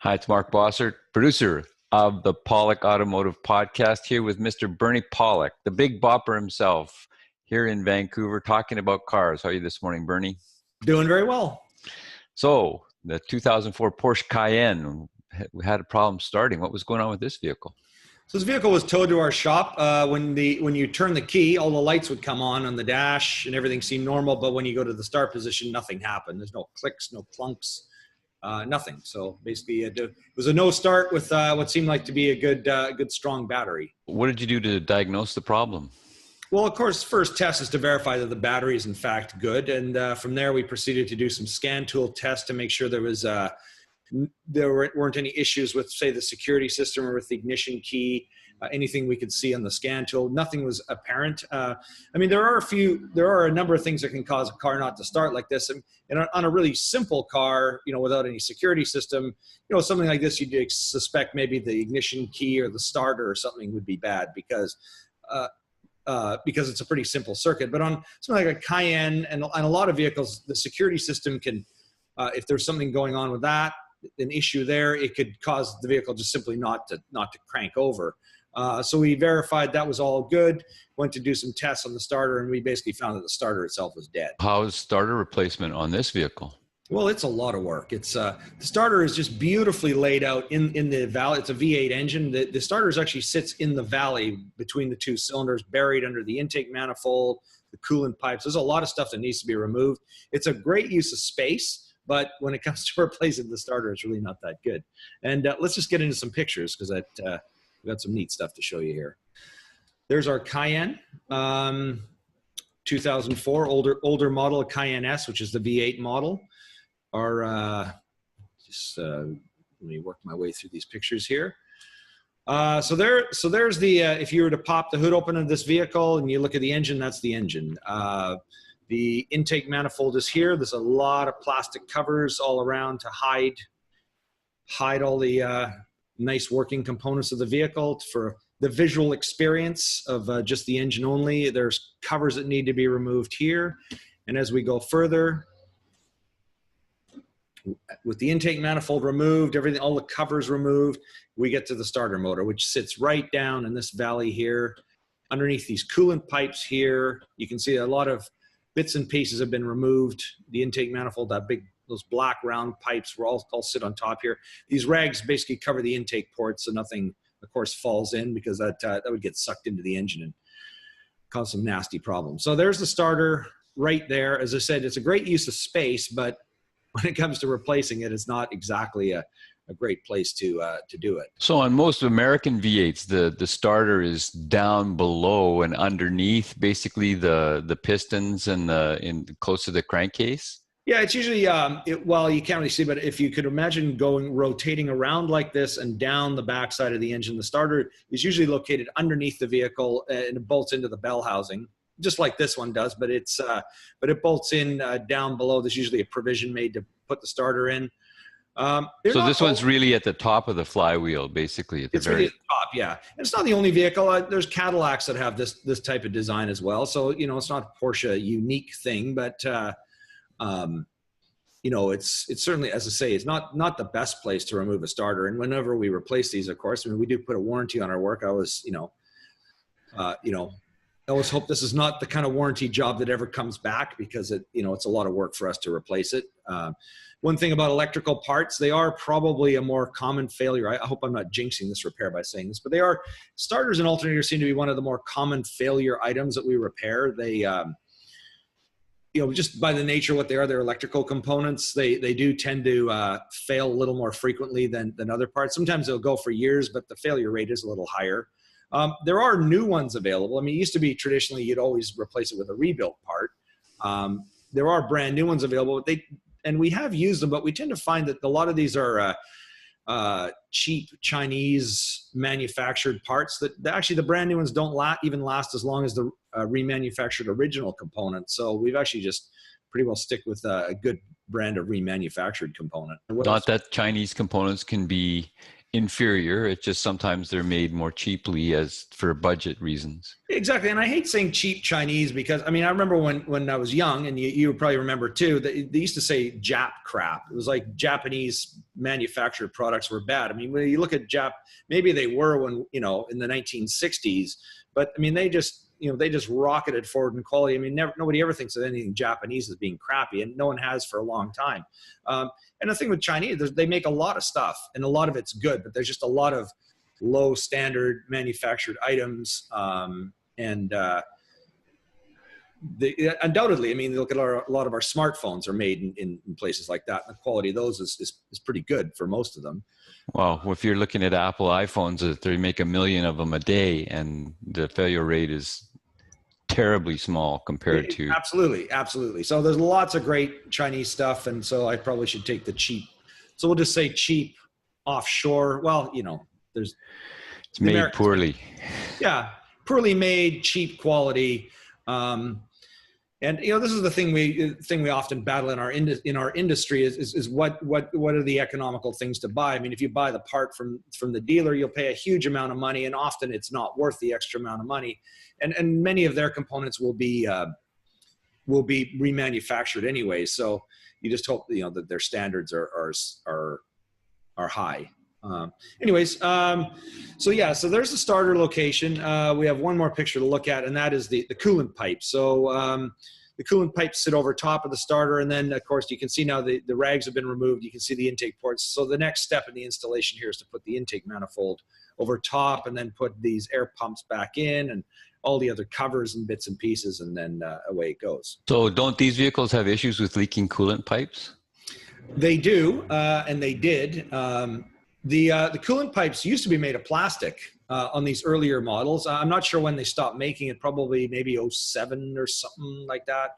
Hi, it's Mark Bossert, producer of the Pawlik Automotive podcast, here with Mr. Bernie Pawlik, the big bopper himself, here in Vancouver, talking about cars. How are you this morning, Bernie? Doing very well. So, the 2004 Porsche Cayenne, we had a problem starting. What was going on with this vehicle? So this vehicle was towed to our shop. When you turn the key, all the lights would come on the dash and everything seemed normal. But when you go to the start position, nothing happened. There's no clicks, no clunks, nothing. So basically, it was a no start with what seemed like to be a good strong battery. What did you do to diagnose the problem? Well, of course, first test is to verify that the battery is in fact good. And from there, we proceeded to do some scan tool tests to make sure there weren't any issues with, say, the security system or with the ignition key, anything we could see on the scan tool. Nothing was apparent. I mean, there are a number of things that can cause a car not to start like this. And on a really simple car, without any security system, something like this, you'd suspect maybe the ignition key or the starter or something would be bad because it's a pretty simple circuit. But on something like a Cayenne and a lot of vehicles, the security system can, if there's something going on with that, an issue there, it could cause the vehicle just simply not to crank over. So we verified that was all good, went to do some tests on the starter, and we basically found that the starter itself was dead. How is starter replacement on this vehicle? Well, it's a lot of work. It's the starter is just beautifully laid out in the valley. It's a V8 engine. The starter actually sits in the valley between the two cylinders, buried under the intake manifold, the coolant pipes. There's a lot of stuff that needs to be removed. It's a great use of space. But when it comes to replacing the starter, it's really not that good. And let's just get into some pictures because we've got some neat stuff to show you here. There's our Cayenne, 2004, older model of Cayenne S, which is the V8 model. Let me work my way through these pictures here. So there's the, if you were to pop the hood open of this vehicle and you look at the engine, that's the engine. The intake manifold is here. There's a lot of plastic covers all around to hide all the nice working components of the vehicle. For the visual experience of just the engine only, there's covers that need to be removed here. And as we go further, with the intake manifold removed, everything, all the covers removed, we get to the starter motor, which sits right down in this valley here. Underneath these coolant pipes here, you can see a lot of bits and pieces have been removed. The intake manifold, those black round pipes will all sit on top here. These rags basically cover the intake ports so nothing, of course, falls in because that would get sucked into the engine and cause some nasty problems. So there's the starter right there. As I said, it's a great use of space, but when it comes to replacing it, it's not exactly a great place to do it. So on most American V8s, the starter is down below and underneath basically the pistons and close to the crankcase? Yeah, it's usually, well, you can't really see, but if you could imagine rotating around like this and down the backside of the engine, the starter is usually located underneath the vehicle and it bolts into the bell housing, just like this one does, but but it bolts in down below. There's usually a provision made to put the starter in. So this one's really at the top of the flywheel, basically. It's really at the top, yeah. And it's not the only vehicle. There's Cadillacs that have this type of design as well. So, it's not a Porsche unique thing, but, it's certainly, as I say, it's not the best place to remove a starter. And whenever we replace these, of course, I mean, we do put a warranty on our work. I always hope this is not the kind of warranty job that ever comes back because it's a lot of work for us to replace it. One thing about electrical parts, they are probably a more common failure. I hope I'm not jinxing this repair by saying this, but starters and alternators seem to be one of the more common failure items that we repair. They, just by the nature of what they're electrical components, they do tend to fail a little more frequently than other parts. Sometimes they'll go for years, but the failure rate is a little higher. There are new ones available. I mean, it used to be traditionally you'd always replace it with a rebuilt part. There are brand new ones available. And we have used them, but we tend to find that a lot of these are cheap Chinese manufactured parts that actually the brand new ones don't even last as long as the remanufactured original component. So we've actually just pretty well stick with a good brand of remanufactured component. Not that Chinese components can be inferior. It's just sometimes they're made more cheaply as for budget reasons. Exactly. And I hate saying cheap Chinese because, I mean, I remember when I was young, and you probably remember too, that they used to say Jap crap. It was like Japanese manufactured products were bad. I mean, when you look at maybe they were when, you know, in the 1960s, but I mean, they just rocketed forward in quality. I mean, nobody ever thinks of anything Japanese as being crappy, and no one has for a long time. And the thing with Chinese, they make a lot of stuff, and a lot of it's good, but there's just a lot of low standard manufactured items. Undoubtedly, I mean, look at a lot of our smartphones are made in places like that. And the quality of those is pretty good for most of them. Well, if you're looking at Apple iPhones, they make 1 million of them a day, and the failure rate is terribly small compared to. Absolutely. So there's lots of great Chinese stuff, and so I probably should take the cheap. So we'll just say cheap offshore. Well, you know, it's made poorly. Yeah, poorly made, cheap quality. And you know, this is the thing we often battle in our industry is what are the economical things to buy? I mean, if you buy the part from the dealer, you'll pay a huge amount of money, and often it's not worth the extra amount of money. And many of their components will be remanufactured anyway. So you just hope, you know, that their standards are high. So there's the starter location. We have one more picture to look at, and that is the coolant pipe. So the coolant pipes sit over top of the starter, and then of course you can see now the rags have been removed. You can see the intake ports. So the next step in the installation here is to put the intake manifold over top, and then put these air pumps back in, and all the other covers and bits and pieces, and then away it goes. So don't these vehicles have issues with leaking coolant pipes? They do, and they did. The coolant pipes used to be made of plastic on these earlier models. I'm not sure when they stopped making it, probably maybe 07 or something like that.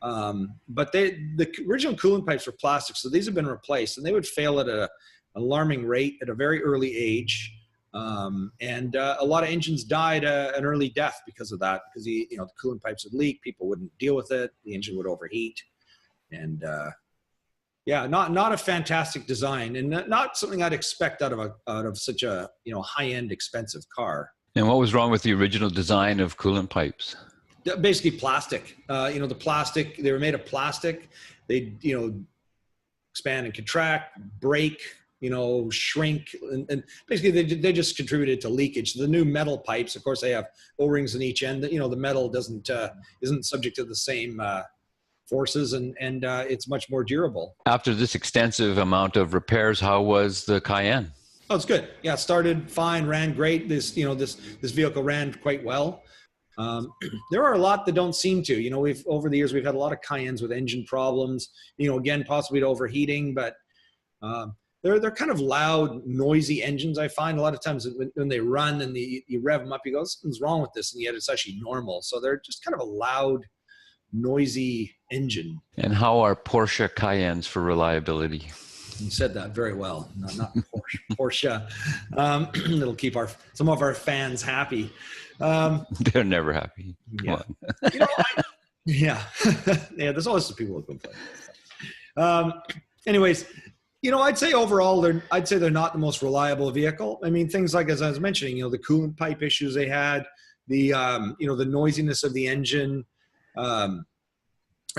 But the original coolant pipes were plastic, so these have been replaced, and they would fail at an alarming rate at a very early age. And a lot of engines died an early death because of that, because the coolant pipes would leak, people wouldn't deal with it, the engine would overheat, and yeah, not a fantastic design, and not something I'd expect out of such a high-end expensive car. And what was wrong with the original design of coolant pipes? Basically plastic. The plastic, they were made of plastic. They expand and contract, break, shrink, and basically they just contributed to leakage. The new metal pipes, of course, they have O-rings in each end. The metal isn't subject to the same forces, and it's much more durable. After this extensive amount of repairs, how was the Cayenne? Oh, it's good. Yeah, it started fine, ran great. This vehicle ran quite well. There are a lot that don't seem to. Over the years we've had a lot of Cayennes with engine problems. Again, possibly to overheating, but they're kind of loud, noisy engines. I find a lot of times when they run and you rev them up, you go, something's wrong with this, and yet it's actually normal. So they're just kind of a loud, noisy engine. And how are Porsche Cayennes for reliability? You said that very well. Not Porsche. It'll keep some of our fans happy. They're never happy. Come on. Yeah. There's always some people who complain. Anyways, I'd say overall, they're not the most reliable vehicle. I mean, things like, as I was mentioning, the coolant pipe issues they had, the noisiness of the engine.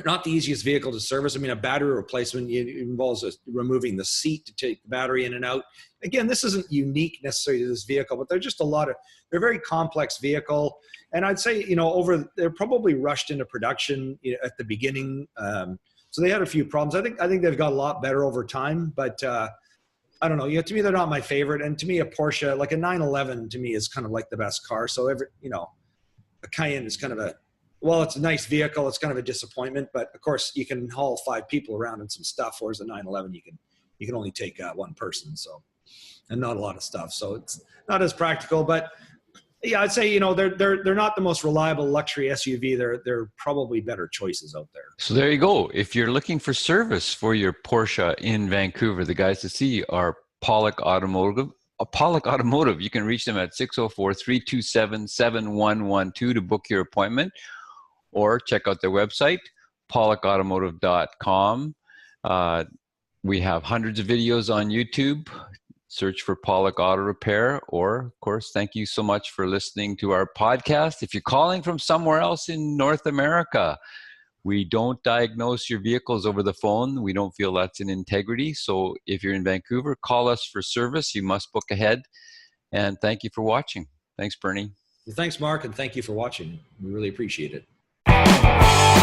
Not the easiest vehicle to service. I mean, a battery replacement involves removing the seat to take the battery in and out. Again, this isn't unique necessarily to this vehicle, but they're a very complex vehicle. And I'd say, they're probably rushed into production at the beginning. So they had a few problems. I think they've got a lot better over time, but I don't know. To me, they're not my favorite. And to me, a Porsche, like a 911 to me is kind of like the best car. So a Cayenne is kind of it's a nice vehicle. It's kind of a disappointment, but of course you can haul 5 people around and some stuff. Whereas a 911, you can only take one person, and not a lot of stuff. So it's not as practical. But yeah, I'd say they're not the most reliable luxury SUV. They're probably better choices out there. So there you go. If you're looking for service for your Porsche in Vancouver, the guys to see are Pawlik Automotive. Pawlik Automotive. You can reach them at 604-327-7112 to book your appointment. Or check out their website, pawlikautomotive.com. We have hundreds of videos on YouTube, search for Pawlik Auto Repair, or of course, thank you so much for listening to our podcast. If you're calling from somewhere else in North America, we don't diagnose your vehicles over the phone. We don't feel that's an integrity. So if you're in Vancouver, call us for service. You must book ahead. And thank you for watching. Thanks, Bernie. Well, thanks, Mark, and thank you for watching. We really appreciate it.